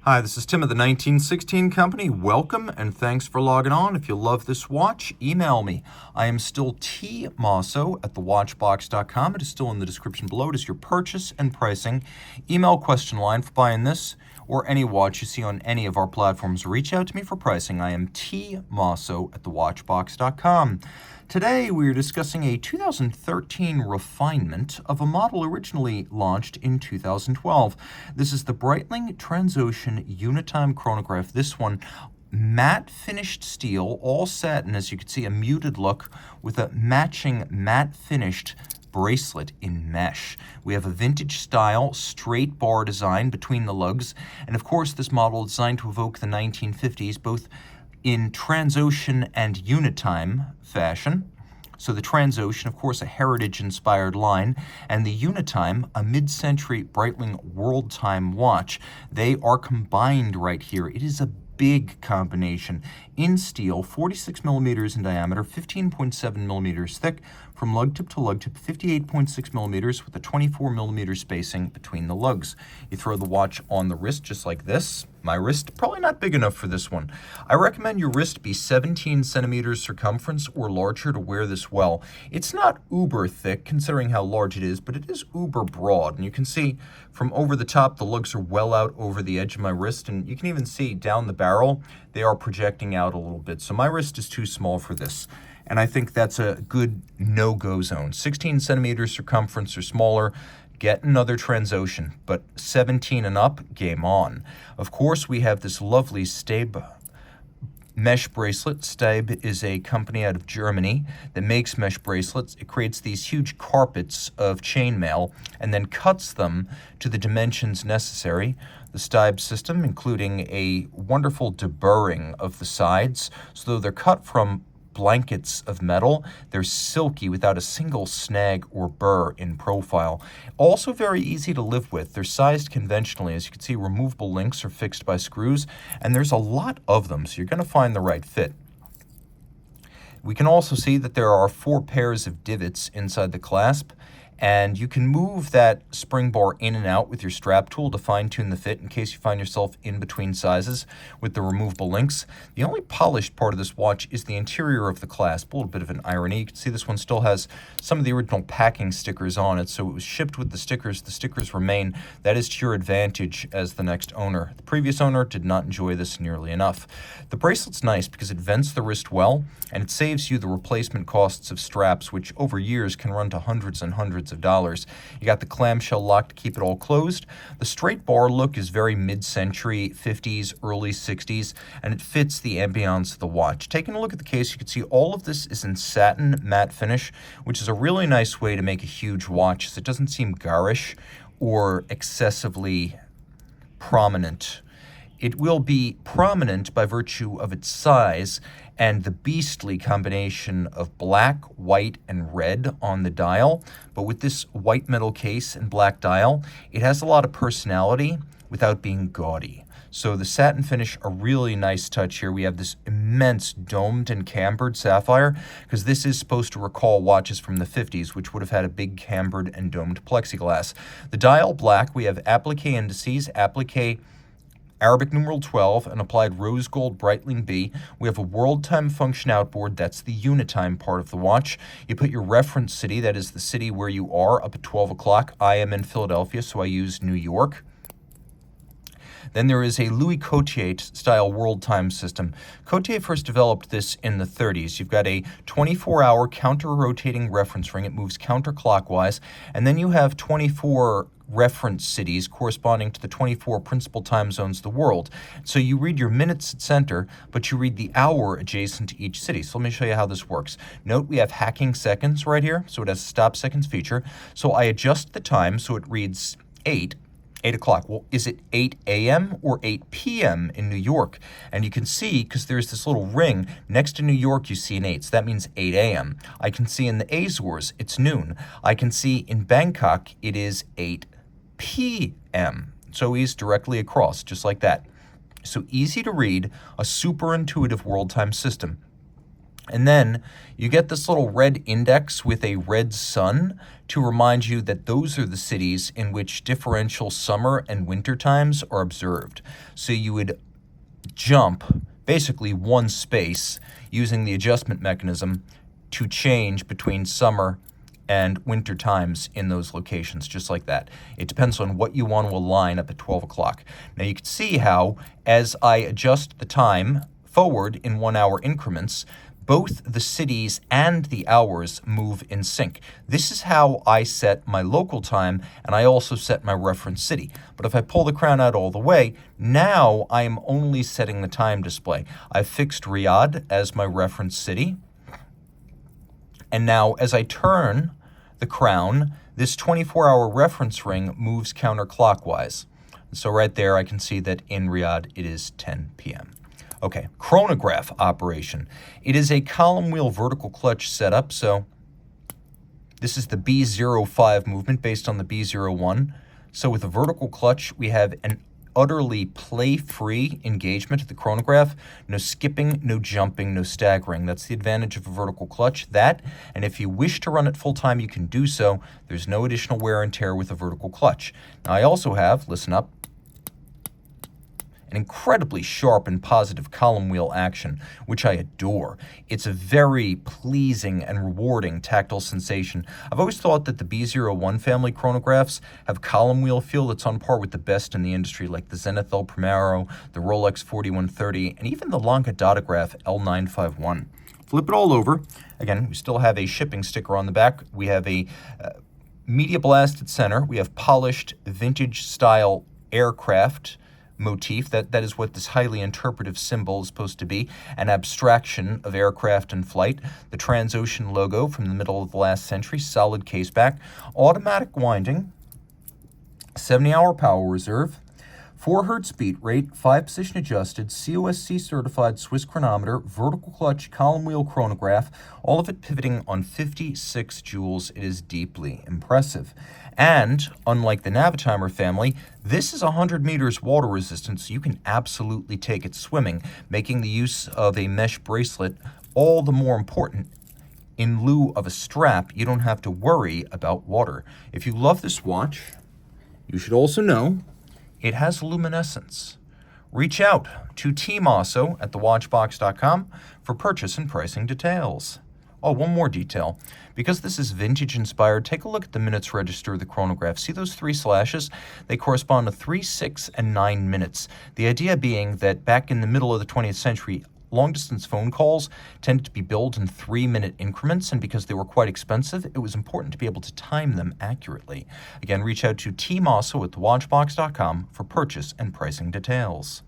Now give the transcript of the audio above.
Hi, this is Tim of the 1916 Company. Welcome and thanks for logging on. If you love this watch, email me. I am still T Mosso at thewatchbox.com. It is still in the description below. It is your purchase and pricing email question line for buying this or any watch you see on any of our platforms. Reach out to me for pricing. I am T Mosso at thewatchbox.com. Today we are discussing a 2013 refinement of a model originally launched in 2012. This is the Breitling Transocean Unitime Chronograph. This one, matte finished steel, all satin, as you can see, a muted look with a matching matte finished bracelet in mesh. We have a vintage style straight bar design between the lugs, and of course this model is designed to evoke the 1950s, both in Transocean and Unitime fashion. So the Transocean, of course, a heritage-inspired line, and the Unitime, a mid-century Breitling worldtime watch. They are combined right here. It is a big combination in steel, 46 millimeters in diameter, 15.7 millimeters thick, from lug tip to lug tip, 58.6 millimeters with a 24 millimeter spacing between the lugs. You throw the watch on the wrist just like this. My wrist, probably not big enough for this one. I recommend your wrist be 17 centimeters circumference or larger to wear this well. It's not uber thick considering how large it is, but it is uber broad. And you can see from over the top, the lugs are well out over the edge of my wrist. And you can even see down the barrel, they are projecting out a little bit. So my wrist is too small for this. And I think that's a good no-go zone. 16 centimeters circumference or smaller, get another Transocean, but 17 and up, game on. Of course, we have this lovely Stabe mesh bracelet. Stabe is a company out of Germany that makes mesh bracelets. It creates these huge carpets of chainmail and then cuts them to the dimensions necessary. The Stabe system, including a wonderful deburring of the sides, so though they're cut from blankets of metal, they're silky without a single snag or burr in profile. Also very easy to live with. They're sized conventionally. As you can see, removable links are fixed by screws, and there's a lot of them, so you're going to find the right fit. We can also see that there are 4 pairs of divots inside the clasp, and you can move that spring bar in and out with your strap tool to fine-tune the fit in case you find yourself in between sizes with the removable links. The only polished part of this watch is the interior of the clasp. A little bit of an irony. You can see this one still has some of the original packing stickers on it, so it was shipped with the stickers. The stickers remain. That is to your advantage as the next owner. The previous owner did not enjoy this nearly enough. The bracelet's nice because it vents the wrist well, and it saves you the replacement costs of straps, which over years can run to hundreds and hundreds of dollars. You got the clamshell lock to keep it all closed. The straight bar look is very mid-century, 50s, early 60s, and it fits the ambiance of the watch. Taking a look at the case, you can see all of this is in satin matte finish, which is a really nice way to make a huge watch, as it doesn't seem garish or excessively prominent. It will be prominent by virtue of its size and the beastly combination of black, white, and red on the dial. But with this white metal case and black dial, it has a lot of personality without being gaudy. So the satin finish, a really nice touch here. We have this immense domed and cambered sapphire, because this is supposed to recall watches from the 50s, which would have had a big cambered and domed plexiglass. The dial black, we have applique indices, applique Arabic numeral 12, and applied rose gold Breitling B. We have a world time function outboard. That's the Unitime part of the watch. You put your reference city, that is the city where you are, up at 12 o'clock. I am in Philadelphia, so I use New York. Then there is a Louis Cotier-style world time system. Cotier first developed this in the 30s. You've got a 24-hour counter-rotating reference ring. It moves counterclockwise. And then you have 24 reference cities corresponding to the 24 principal time zones of the world. So you read your minutes at center, but you read the hour adjacent to each city. So let me show you how this works. Note we have hacking seconds right here, so it has a stop seconds feature. So I adjust the time so it reads 8 o'clock. Well, is it 8 a.m. or 8 p.m. in New York? And you can see, because there's this little ring, next to New York you see an 8, so that means 8 a.m. I can see in the Azores, it's noon. I can see in Bangkok, it is 8 p.m. So he's directly across, just like that. So easy to read, a super intuitive world time system. And then you get this little red index with a red sun to remind you that those are the cities in which differential summer and winter times are observed. So you would jump basically one space using the adjustment mechanism to change between summer and winter times in those locations, just like that. It depends on what you want to align up at 12 o'clock. Now you can see how, as I adjust the time forward in 1 hour increments, both the cities and the hours move in sync. This is how I set my local time, and I also set my reference city. But if I pull the crown out all the way, now I am only setting the time display. I've fixed Riyadh as my reference city. And now as I turn the crown, this 24-hour reference ring moves counterclockwise. So right there I can see that in Riyadh it is 10 p.m. Okay, chronograph operation. It is a column wheel vertical clutch setup, so this is the B05 movement based on the B01. So with a vertical clutch, we have an utterly play-free engagement of the chronograph. No skipping, no jumping, no staggering. That's the advantage of a vertical clutch. That, and if you wish to run it full-time, you can do so. There's no additional wear and tear with a vertical clutch. Now, I also have, listen up, an incredibly sharp and positive column wheel action, which I adore. It's a very pleasing and rewarding tactile sensation. I've always thought that the B01 family chronographs have column wheel feel that's on par with the best in the industry, like the Zenith El Primero, the Rolex 4130, and even the Lanka Dotograph L951. Flip it all over. Again, we still have a shipping sticker on the back. We have a media blasted center. We have polished vintage style aircraft motif. That is what this highly interpretive symbol is supposed to be, an abstraction of aircraft in flight. The Transocean logo from the middle of the last century, solid caseback, automatic winding, 70-hour power reserve, 4 hertz beat rate, 5-position adjusted, COSC certified Swiss chronometer, vertical clutch, column wheel chronograph, all of it pivoting on 56 joules. It is deeply impressive. And unlike the Navitimer family, this is 100 meters water resistant, so you can absolutely take it swimming, making the use of a mesh bracelet all the more important. In lieu of a strap, you don't have to worry about water. If you love this watch, you should also know it has luminescence. Reach out to Team Mosso at thewatchbox.com for purchase and pricing details. Oh, one more detail. Because this is vintage inspired, take a look at the minutes register of the chronograph. See those 3 slashes? They correspond to 3, 6, and 9 minutes. The idea being that back in the middle of the 20th century, long-distance phone calls tended to be billed in 3-minute increments, and because they were quite expensive, it was important to be able to time them accurately. Again, reach out to Team Mosso at thewatchbox.com for purchase and pricing details.